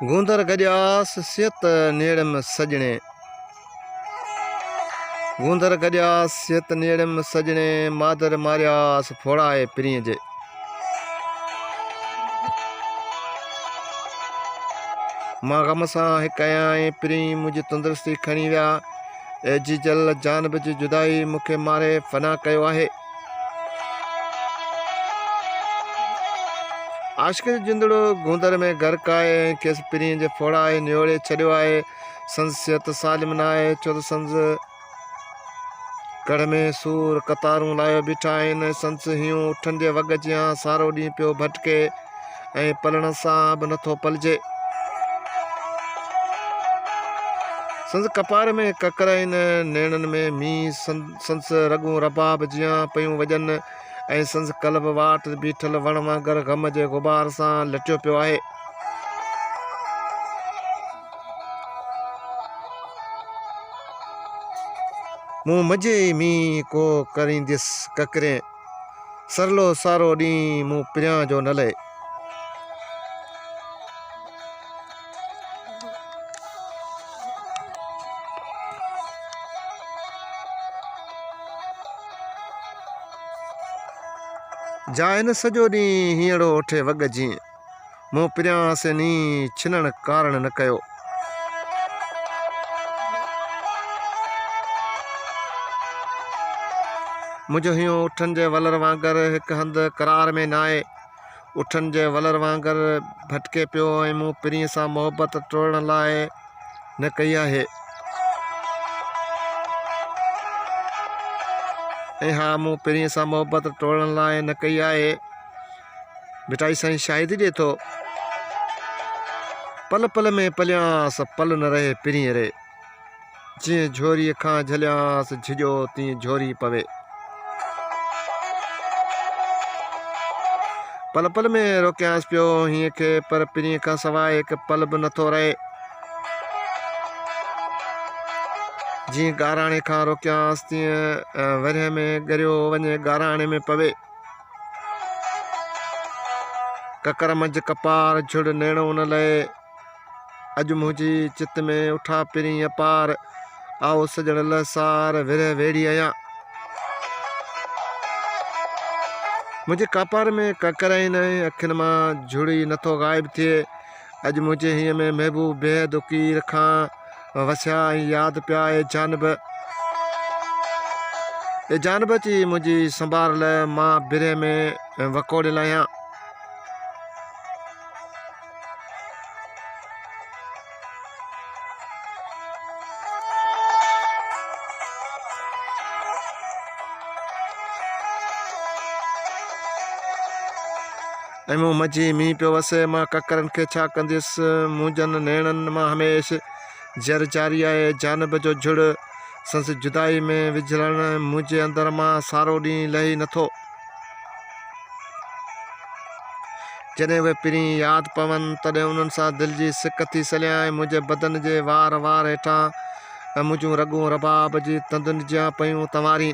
गूंदर गजास सियत नेड़म सजने, गूंदर गजास सियत नेड़म सजने, मादर मारियास फोड़ाए पिरीं जे। मां गम सां हिकु आहियां ऐं पिरीं मुंहिंजी तंदुरुस्ती खणी विया। ए जीजल जानब जी जुदाई मूंखे मारे फना कयो आहे। आशिक जो जिंदड़ो गूंदर में गर्क आहे, खेस पिरीं जे फोड़ाए नियोड़े छॾियो आहे। संस सियत सालिम न आहे, छो त संस कड़ में सूर कतारूं लायो बीठा आहिनि। संस हियूं उठनि जे वॻ जियां सारो ॾींहुं पियो भटके ऐं पलण सां बि नथो पलिजे। संस कपार में ककर आहिनि, नेणनि में मींहुं। संस रॻूं रबाब जियां पियूं वॼनि ऐं संस कल्ब वाट बीठल वण वांगर ग़म जे गुबार सां लटियो पियो आहे। मूं मज़े ई मींहुं को करींदुसि ककरे, सरलो सारो ॾींहुं मूं पिरियां जो न लहे। जाए न सॼो ॾींहुं हीअड़ो उठे वॻ जीअं, मूं पिरियां से नी छिनण कारण न कयो। मुंहिंजो हियो उठनि जे वलर वांगर हिकु हंधि करार में न आहे। उठनि जे वलर वांगर भटके पियो ऐं मूं पिरीं सां मोहबत टोड़ण लाइ न कई आहे। ऐं हा, मूं पिरीं सां मोहबत टोड़ण लाइ न कई आहे। मिठाई साईं शाहिदी ॾिए थो, पल पल में पलियांस पल न रहे पिरीं रे, जीअं झोरीअ खां झलियांस झिॼो तीअं झोरी पवे। पल पल में रोकियांसि पियो हीअं खे, पर पिरीं खां सवाइ हिकु पल बि नथो रहे। जीअं गाराणे खां रोकियांसि तीअं वरिय में ॻरियो वञे गाराणे में पवे। ककर मंझि कपार झुड़ नेणो न लहे, अॼु मुंहिंजी चित में उठा पिरीं अपार, आओ सजण लसार विरह वेड़ी आहियां। मुंहिंजे कपार में ककर आहिनि, अखियुनि मां झुड़ी नथो ग़ाइब थिए। अॼु मुंहिंजे हीअं में महबूब बेहद उकीर खां वसिया ऐं यादि पिया आहे जानब। ए जानब अची मुंहिंजी संभाल, मां बिरह में वकोड़ियल आहियां। ऐं मूं मझी मींहुं पियो वसे, मां ककरनि खे छा कंदुसि। मुंहिंजनि नेणनि मां हमेशह जर जारी आहे। जानब जो झुड़ संस जुदाई में विझड़ण मुंहिंजे अंदर मां सारो ॾींहुं लही नथो। जॾहिं उहे पिरीं यादि पवनि तॾहिं उन्हनि सां दिलि जी सिक थी सलियां ऐं मुंहिंजे बदन जे वार वार हेठां मुंहिंजूं रॻूं रबाब जी तंदुनि जियां पयूं तंवारी।